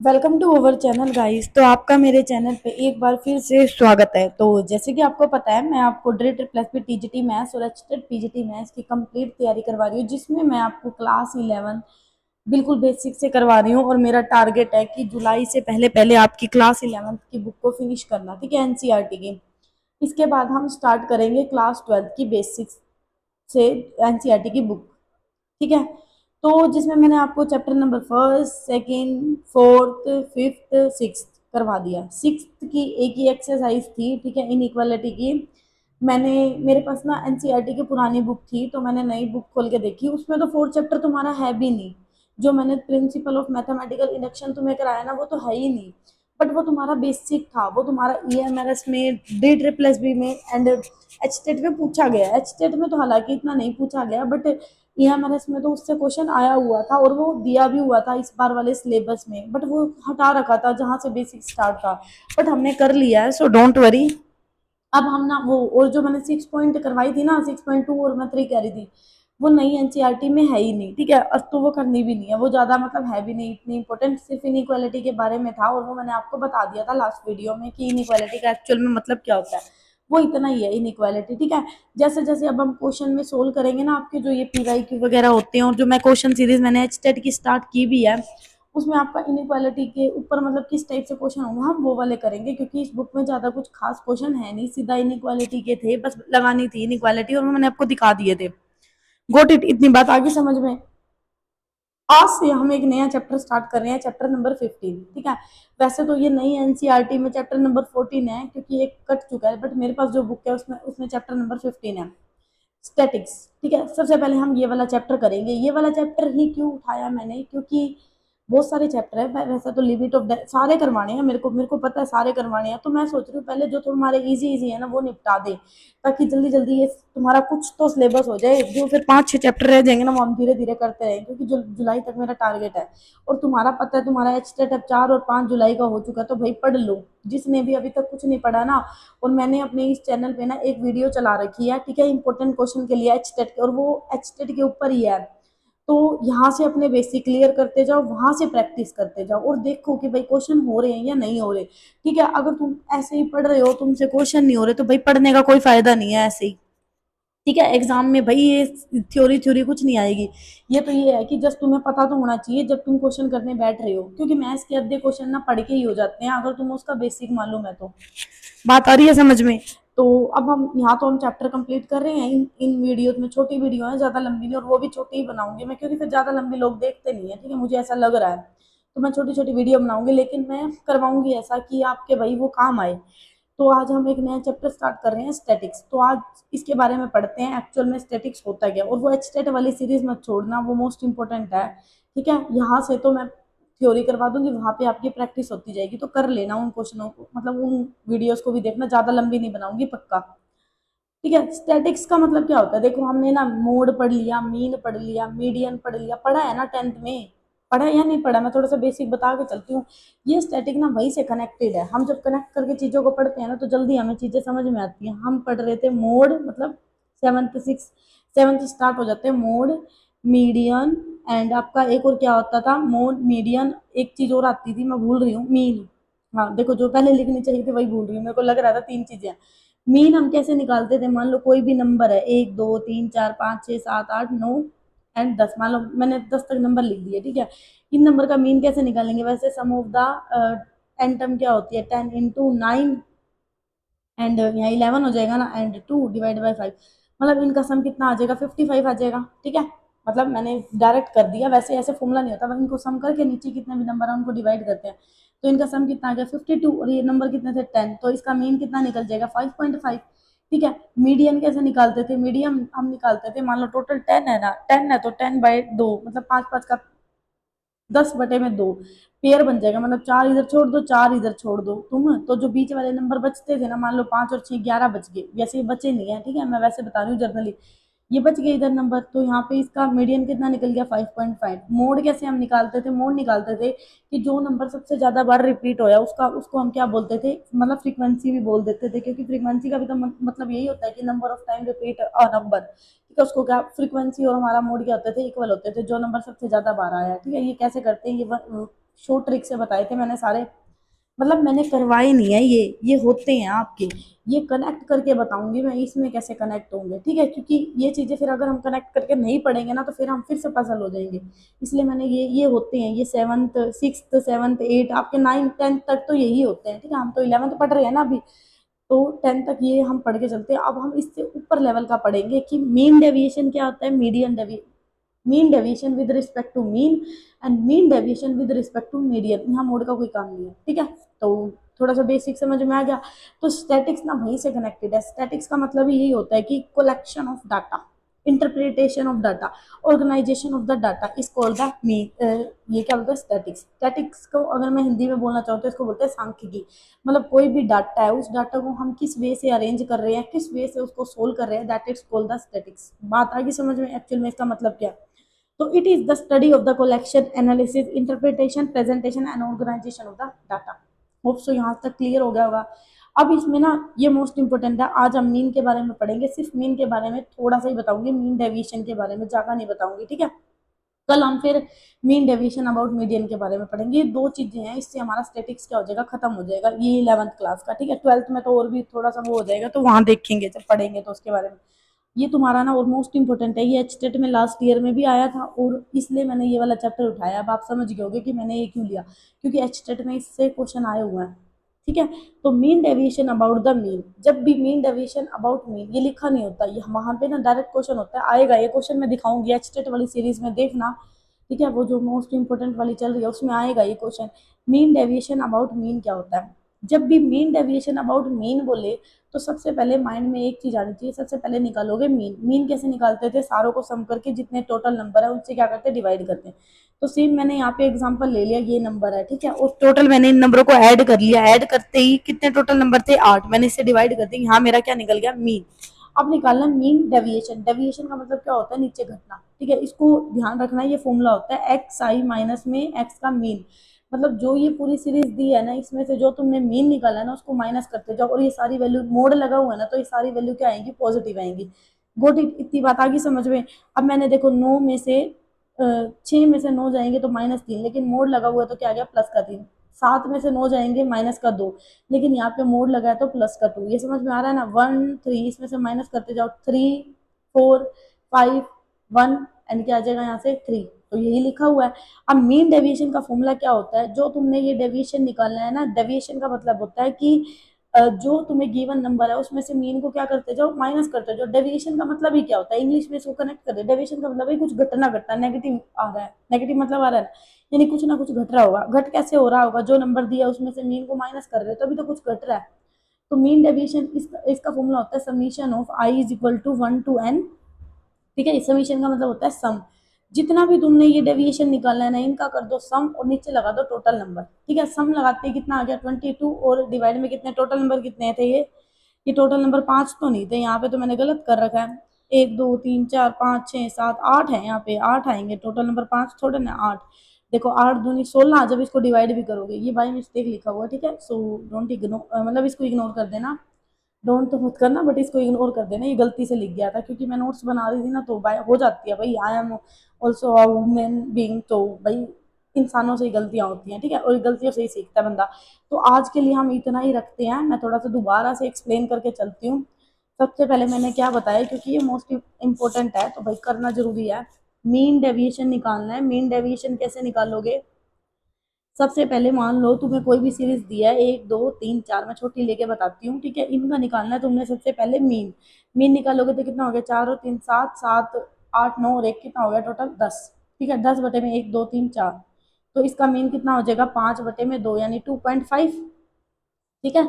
Welcome to our channel guys. तो आपका मेरे चैनल पे एक बार फिर से स्वागत है। तो जैसे कि आपको पता है, मैं आपको ड्रिट प्लस बी टीजीटी मैथ्स और एचटेट पीजीटी मैथ्स की कंप्लीट तैयारी करवा रही हूँ, जिसमें मैं आपको क्लास 11 बिल्कुल बेसिक से करवा रही हूँ। और मेरा टारगेट है कि जुलाई से पहले पहले आपकी क्लास 11 की बुक को फिनिश करना, ठीक है, एनसीईआरटी की। इसके बाद हम स्टार्ट करेंगे क्लास 12 की बेसिक्स से एनसीईआरटी की बुक, ठीक है। तो जिसमें मैंने आपको chapter number first, second, fourth, fifth, sixth करवा दिया। सिक्स्थ की एक ही एक्सरसाइज थी, ठीक है, इनइक्वालिटी की। मैंने मेरे पास ना एनसीईआरटी की पुरानी बुक थी, तो मैंने नई बुक खोल के देखी। उसमें तो फोर्थ चैप्टर तुम्हारा है भी नहीं। जो मैंने प्रिंसिपल ऑफ मैथमेटिकल इंडक्शन तुम्हें कराया ना, वो तो है ही नहीं। बट वो तुम्हारा बेसिक था, वो तुम्हारा ईएमआरएस में, डी ट्रिपल एस बी में एंड एच टेट में पूछा गया। एच टेट में तो हालांकि इतना नहीं पूछा गया, बट ईएमआरएस में तो उससे क्वेश्चन आया हुआ था और वो दिया भी हुआ था इस बार वाले सिलेबस में। बट वो हटा रखा था जहां से बेसिक स्टार्ट था। बट हमने कर लिया है, सो डोंट वरी। अब हम ना वो, और जो मैंने 6 पॉइंट करवाई थी ना, 6.2 और मैं 3 कह रही थी, वो नई एनसीईआरटी में है ही नहीं, ठीक है। अब तो वो करनी भी नहीं है, वो ज्यादा मतलब है भी नहीं इतनी इंपॉर्टेंट। सिर्फ इनइक्वालिटी के बारे में था, और वो मैंने आपको बता दिया था लास्ट वीडियो में कि इनइक्वालिटी का एक्चुअल में मतलब क्या होता है। वो इतना ही है इनइक्वालिटी, ठीक है। जैसे जैसे अब हम क्वेश्चन में सोल्व करेंगे ना, आपके जो ये पीवाईक्यू वगैरह होते हैं, और जो मैं क्वेश्चन सीरीज मैंने एचटेट की स्टार्ट की भी है, उसमें आपका इनइक्वालिटी के ऊपर मतलब किस टाइप से क्वेश्चन होंगे हम वो वाले करेंगे, क्योंकि इस बुक में ज्यादा कुछ खास क्वेश्चन है नहीं, सीधा इनइक्वालिटी के थे, बस लगानी थी इनइक्वालिटी और वो मैंने आपको दिखा दिए थे। गोट इट, इतनी बात आगे समझ में। आज से हम एक नया चैप्टर स्टार्ट कर रहे हैं, चैप्टर नंबर 15, ठीक है। वैसे तो ये नई एनसीईआरटी में चैप्टर नंबर 14 है, क्योंकि एक कट चुका है, बट मेरे पास जो बुक है उसमें उसमें चैप्टर नंबर 15 है, स्टैटिक्स, ठीक है। सबसे पहले हम ये वाला चैप्टर करेंगे। ये वाला चैप्टर ही क्यों उठाया मैंने, क्योंकि बहुत सारे चैप्टर है। वैसा तो लिमिट ऑफ सारे करवाने हैं मेरे को पता है सारे करवाने हैं। तो मैं सोच रही हूँ पहले जो तुम्हारे इजी इजी है ना वो निपटा दे, ताकि जल्दी जल्दी ये तुम्हारा कुछ तो सिलेबस हो जाए। जो फिर 5-6 चैप्टर रह जाएंगे ना, वो हम धीरे धीरे करते रहेंगे, क्योंकि जुलाई तक मेरा टारगेट है। और तुम्हारा पता है, तुम्हारा एच टेट अब 4 और 5 जुलाई का हो चुका है, तो भाई पढ़ लो जिसने भी अभी तक कुछ नहीं पढ़ा ना। और मैंने अपने इस चैनल पे ना एक वीडियो चला रखी है, ठीक है, इंपॉर्टेंट क्वेश्चन के लिए एच टेट के, और वो एच टेट के ऊपर ही है। तो यहाँ से अपने बेसिक क्लियर करते जाओ, वहां से प्रैक्टिस करते जाओ, और देखो कि भाई क्वेश्चन हो रहे हैं या नहीं हो रहे, ठीक है। अगर तुम ऐसे ही पढ़ रहे हो, तुमसे क्वेश्चन नहीं हो रहे, तो भाई पढ़ने का कोई फायदा नहीं है ऐसे ही, ठीक है। एग्जाम में भाई ये थ्योरी थ्योरी कुछ नहीं आएगी। ये तो ये है कि जस्ट तुम्हें पता तो होना चाहिए जब तुम क्वेश्चन करने बैठ रहे हो, क्योंकि मैथ्स के आधे क्वेश्चन ना पढ़ के ही हो जाते हैं, अगर तुम्हें उसका बेसिक मालूम है तो। बात आ रही है समझ में। तो अब हम यहाँ तो हम चैप्टर कंप्लीट कर रहे हैं इन वीडियोज में। छोटी वीडियो है, ज्यादा लंबी नहीं, और वो भी छोटी ही बनाऊंगी मैं, क्योंकि फिर ज्यादा लंबी लोग देखते नहीं है, ठीक है, मुझे ऐसा लग रहा है। तो मैं छोटी छोटी वीडियो बनाऊंगी, लेकिन मैं करवाऊंगी ऐसा कि आपके भाई वो काम आए। तो आज हम एक नया चैप्टर स्टार्ट कर रहे हैं, स्टैटिक्स। तो आज इसके बारे में पढ़ते हैं एक्चुअल में स्टैटिक्स होता क्या। और वो एच स्टेट वाली सीरीज मत छोड़ना, वो मोस्ट इंपॉर्टेंट है, ठीक है। यहाँ से तो मैं थ्योरी करवा दूंगी, वहां पे आपकी प्रैक्टिस होती जाएगी, तो कर लेना उन क्वेश्चनों को, मतलब उन वीडियोस को भी देखना। ज्यादा लंबी नहीं बनाऊंगी पक्का, ठीक है। स्टैटिक्स का मतलब क्या होता है, देखो हमने ना मोड पढ़ लिया, मीन पढ़ लिया, मीडियन पढ़ लिया, पढ़ा है ना 10th में। पढ़ा है या नहीं पढ़ा, मैं थोड़ा सा बेसिक बता के चलती हूँ। ये स्टैटिक ना वहीं से कनेक्टेड है। हम जब कनेक्ट करके चीजों को पढ़ते हैं ना, तो जल्दी हमें चीजें समझ में आती हैं। हम पढ़ रहे थे मोड, मतलब सेवन्थ स्टार्ट हो जाते हैं मोड, मीडियन, एंड आपका एक और क्या होता था, मोड, मीडियन, एक चीज और आती थी, मैं भूल रही हूँ, मीन। हाँ देखो, जो पहले लिखनी चाहिए थी वही भूल रही हूँ, मेरे को लग रहा था 3 चीजें। मीन हम कैसे निकालते थे, मान लो कोई भी नंबर है, 1 2 3 4 5 6 7 8 9 एंड 10, मान लो मैंने 10 तक नंबर लिख दिए, ठीक है। इन नंबर का मीन कैसे निकालेंगे, वैसे सम ऑफ द एन टर्म क्या होती है, 10 × 9, एंड यहाँ 11 हो जाएगा ना, एंड 2 ÷ 5, मतलब इनका सम कितना आ जाएगा, 55 आ जाएगा, ठीक है। मतलब मैंने डायरेक्ट कर दिया, वैसे ऐसे फॉर्मूला नहीं होता, इनको सम करके नीचे कितने भी नंबर है उनको डिवाइड करते हैं। तो इनका सम कितना आ गया 52, और ये नंबर कितने थे 10, तो इसका मीन कितना निकल जाएगा 5.5, ठीक है। मीडियन कैसे निकालते थे, मीडियम हम निकालते थे, मान लो टोटल 10 है ना, 10 है तो 10/2, मतलब 5 5 का 10/2 पेयर बन जाएगा, मतलब 4 इधर छोड़ दो, 4 इधर छोड़ दो तुम, तो जो बीच वाले नंबर बचते थे ना, मान लो 5 और 6 11 बच गए, वैसे ये बचे नहीं है, ठीक है, मैं वैसे बता रही हूँ जनरली। ये बच गए इधर नंबर, तो यहाँ पे इसका मीडियन कितना निकल गया 5.5। मोड कैसे हम निकालते थे, मोड निकालते थे कि जो नंबर सबसे ज्यादा बार रिपीट होया उसका, उसको हम क्या बोलते थे, मतलब फ्रीक्वेंसी भी बोल देते थे, क्योंकि फ्रीक्वेंसी का भी तो मतलब यही होता है कि number of time repeat a number, ठीक है। उसको क्या, फ्रीक्वेंसी और हमारा मोड क्या होते थे, इक्वल होते थे, जो नंबर सबसे ज्यादा बार आया, ठीक है। ये कैसे करते हैं, ये शॉर्ट ट्रिक से बताए थे मैंने सारे, मतलब मैंने करवाए नहीं है, ये होते हैं आपके, ये कनेक्ट करके बताऊंगी मैं इसमें कैसे कनेक्ट होंगे, ठीक है, क्योंकि ये चीज़ें फिर अगर हम कनेक्ट करके नहीं पढ़ेंगे ना तो फिर हम फिर से पजल हो जाएंगे। इसलिए मैंने ये होते हैं, ये सेवन्थ सिक्स सेवन्थ एट आपके 9 10 तक तो यही होते हैं, ठीक है, हम तो 11th पढ़ रहे हैं ना अभी, तो 10 तक ये हम पढ़ के चलते हैं। अब हम इससे ऊपर लेवल का पढ़ेंगे कि मीन डेविएशन क्या होता है, median deviation, mean deviation with respect to mean and mean deviation with respect to median, यहाँ मोड का कोई काम नहीं है, ठीक है। तो थोड़ा सा बेसिक समझ में आ गया। तो स्टैटिक्स ना वहीं से कनेक्टेड है, स्टैटिक्स का मतलब यही होता है कि collection of data, interpretation of data, organization of the data is called the mean, ये क्या बोलते हैं स्टैटिक्स। स्टैटिक्स को अगर मैं हिंदी में बोलना चाहूँ तो इसको बोलते हैं सांख्यिकी। मतलब कोई भी डाटा है, उस डाटा को हम किस वे से अरेंज कर रहे हैं, किस वे से उसको सोल्व कर रहे हैं, that is called the statics. बात आगे समझ में एक्चुअल में इसका मतलब क्या है। तो it is the study of the collection, analysis, interpretation, presentation and organization of the data. Hope so यहाँ तक क्लियर हो गया होगा। अब इसमें ना ये मोस्ट इंपोर्टेंट है, आज हम मीन के बारे में पढ़ेंगे, सिर्फ मीन के बारे में थोड़ा सा ही बताऊंगी, मीन डेविएशन के बारे में ज्यादा नहीं बताऊंगी, ठीक है। कल हम फिर मीन डेविएशन अबाउट मीडियन के बारे में पढ़ेंगे। ये दो चीजें हैं, इससे हमारा स्टेटिक्स क्या हो जाएगा, खत्म हो जाएगा, ये 11th क्लास का, ठीक है। 12th में तो और भी थोड़ा सा वो हो जाएगा, तो वहां देखेंगे जब पढ़ेंगे तो उसके बारे में। ये तुम्हारा ना और मोस्ट इंपोर्टेंट है, ये एचटेट में लास्ट ईयर में भी आया था और इसलिए मैंने ये वाला चैप्टर उठाया। अब आप समझ गए होगे कि मैंने ये क्यों लिया, क्योंकि एचटेट में इससे क्वेश्चन आए हुए हैं, ठीक है। तो mean deviation about the mean, जब भी मीन डेविएशन अबाउट मीन ये लिखा नहीं होता, ये वहां पे ना डायरेक्ट क्वेश्चन होता है, आएगा ये क्वेश्चन मैं दिखाऊंगी एचटेट वाली सीरीज में, देखना, ठीक है, वो जो मोस्ट इंपोर्टेंट वाली चल रही है उसमें आएगा ये question. Mean deviation about mean क्या होता है, जब भी मीन डेविएशन अबाउट मीन बोले तो सबसे पहले माइंड में एक चीज आनी चाहिए, सबसे पहले निकालोगे मीन। मीन कैसे निकालते थे, सारों को सम करके जितने टोटल नंबर है उनसे क्या करते हैं, डिवाइड करते हैं। तो सेम मैंने यहाँ पे एग्जांपल ले लिया, ये नंबर है, ठीक है, और टोटल मैंने इन नंबरों को ऐड कर लिया, ऐड करते ही कितने टोटल नंबर थे 8, मैंने इससे डिवाइड कर दी, यहाँ मेरा क्या निकल गया, मीन। अब निकालना मीन डेविएशन, डेविएशन का मतलब क्या होता है, नीचे घटना, ठीक है, इसको ध्यान रखना, ये फॉर्मूला होता है एक्स आई माइनस में एक्स का मीन। मतलब जो ये पूरी सीरीज दी है ना, इसमें से जो तुमने मीन निकाला है ना उसको माइनस करते जाओ, और ये सारी वैल्यू मोड लगा हुआ है ना, तो ये सारी वैल्यू क्या आएंगी, पॉजिटिव आएंगी। गोट इट, इतनी बात आ गई समझ में। अब मैंने देखो 9 में से 6 में से 9 जाएंगे तो -3, लेकिन मोड लगा हुआ है तो क्या आ गया, +3। 7 में से 9 जाएंगे -2, लेकिन यहाँ पे मोड लगा है तो +2। ये समझ में आ रहा है ना, 1 3 इसमें से माइनस करते जाओ, 3 4 5 1 एंड क्या आ जाएगा यहाँ से 3, तो यही लिखा हुआ है। अब मीन डेविएशन का फॉर्मूला क्या होता है, जो तुमने ये डेविएशन निकालना है ना, डेविएशन का मतलब होता है कि जो तुम्हें गिवन नंबर है उसमें से मीन को क्या करते जाओ, माइनस करते जाओ। डेविएशन का मतलब ही क्या होता है, इंग्लिश में इसको कनेक्ट कर दे, डेविएशन का मतलब है कुछ घटना घटना, नेगेटिव आ रहा है, नेगेटिव मतलब आ रहा है, यानी कुछ ना कुछ घट रहा होगा। घट कैसे हो रहा होगा, जो नंबर दिया उसमें से मीन को माइनस कर रहे हो, तभी तो कुछ घट रहा है। तो मीन डेविएशन इसका फॉर्मूला होता है summation of i is equal to 1 to n, ठीक है। समीशन का मतलब होता है सम, जितना भी तुमने ये डेविएशन निकालना है ना, इनका कर दो सम और नीचे लगा दो टोटल नंबर, ठीक है। सम लगाते ही कितना आ गया 22, और डिवाइड में कितने टोटल नंबर कितने थे, ये टोटल नंबर 5 तो नहीं थे, यहाँ पे तो मैंने गलत कर रखा है, 1 2 3 4 5 6 7 8 है, यहाँ पे 8 आएंगे, टोटल नंबर 5 थोड़े ना 8। देखो 8 दूनी 16, जब इसको डिवाइड भी करोगे, ये बाई मिस्टेक लिखा हुआ है, ठीक है, सो डोंट इग्नोर, मतलब इसको इग्नोर कर देना, डोंट तो मत करना बट इसको इग्नोर कर देना, ये गलती से लिख गया था क्योंकि मैं नोट्स बना रही थी ना, तो भाई हो जाती है भाई, I am also a women being, तो भाई इंसानों से ही गलतियां होती हैं, ठीक है, और गलतियों से ही सीखता है बंदा। तो आज के लिए हम इतना ही रखते हैं, मैं थोड़ा सा दोबारा से एक्सप्लेन करके चलती हूँ। सबसे पहले मैंने क्या बताया, क्योंकि ये मोस्ट इंपॉर्टेंट है तो भाई करना जरूरी है। मीन डेविएशन निकालना है, मीन डेविएशन कैसे निकालोगे, सबसे पहले मान लो तुम्हें कोई भी सीरीज दिया है 1 2 3 4, मैं छोटी लेके बताती हूँ, ठीक है, इनका निकालना है तुमने। सबसे पहले मीन, मीन निकालोगे तो कितना हो गया, 4 और 3 7 7 8 9 और 1 कितना हो गया, टोटल 10, ठीक है। 10 बटे में 1 2 3 4, तो इसका मीन कितना हो जाएगा, 5 बटे में 2 यानी 2.5, ठीक है।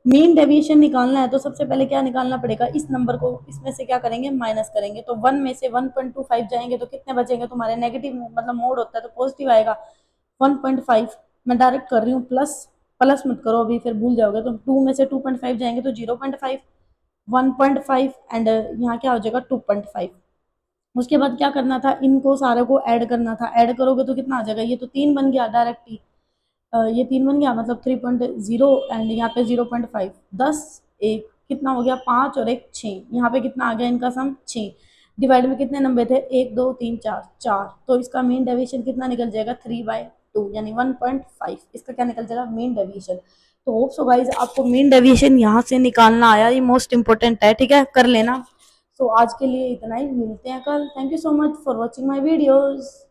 मीन डेविएशन निकालना है तो सबसे पहले क्या निकालना पड़ेगा, इस नंबर को इसमें से क्या करेंगे, माइनस करेंगे, तो 1 में से 1.25 जाएंगे तो कितने बचेंगे तुम्हारे, नेगेटिव मतलब मोड होता है तो पॉजिटिव आएगा, 1.5। मैं डायरेक्ट कर रही हूँ प्लस, प्लस मत करो अभी फिर भूल जाओगे, तो 2 में से 2.5 जाएंगे तो 0.5, 1.5 एंड यहाँ क्या हो जाएगा 2.5। उसके बाद क्या करना था, इनको सारे को ऐड करना था, ऐड करोगे तो कितना आ जाएगा, ये तो 3 बन गया डायरेक्ट ही, ये 3 बन गया, मतलब 3.0 एंड यहाँ पे 0.5, 10 1 कितना हो गया, 5 और 1 6, यहाँ पे कितना आ गया इनका सम 6। डिवाइड में कितने नंबर थे, 1 2 3 4 4, तो इसका मीन डेविएशन कितना निकल जाएगा, 3/4, 1.2 यानी 1.5, इसका क्या निकल जाएगा, मीन डेविएशन। तो होप सो गाइज आपको मीन डेविएशन यहाँ से निकालना आया, ये मोस्ट इंपॉर्टेंट है, ठीक है, कर लेना। तो आज के लिए इतना ही, मिलते हैं कल। Thank you so much for watching my videos.